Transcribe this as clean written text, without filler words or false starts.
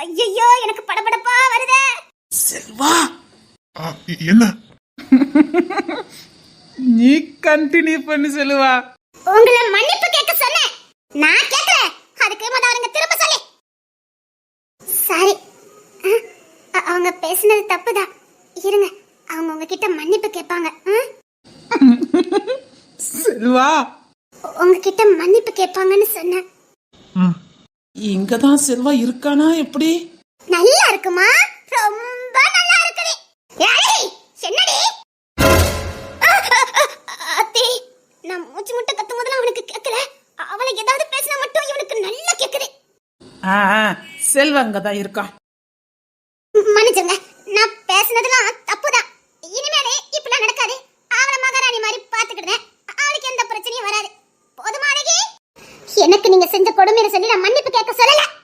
ஐயோ எனக்கு படபடப்பா வருதே. செல்வா என்ன? நீ கண்டினியூ பண்ணு செல்வா. உங்களை மன்னிப்பு கேட்க சொன்னேன். நான் கேட்கறேன். அதுக்கு மதவங்க திரும்ப சொல்லி. சாரி. அவங்க பேசுனது தப்புதான். இருங்க, அவங்க உங்ககிட்ட மன்னிப்பு கேட்பாங்க. செல்வா உங்ககிட்ட மன்னிப்பு கேட்பாங்கன்னு சொன்னேன். இங்கதான் செல்வா இருக்கானா? எப்படி நல்லா இருக்குமா? ரொம்ப நல்லா இருக்குது. ஏய் என்னடி? அத்தி, நான் மூச்சு முட்டை கத்தும் போதெல்லாம் அவனுக்கு கேட்கல. அவளை ஏதாவது பேசினா மட்டும் இவனுக்கு நல்லா கேக்குது. செல்வா அங்கதான் இருக்கான். மன்னிச்சுங்க, நான் பேசுனதெல்லாம் தப்புதான். இனிமேலே இப்படிலாம் நடக்காது. அவளை மகாராணி மாதிரி பாத்துக்கிடுறேன். அவளுக்கு எந்த பிரச்சனையும் வராது. போதுமா அழகி? எனக்கு நீங்க செஞ்ச கொடுமையை சொல்லி நான் மன்னிப்பு கேட்க சொல்லல.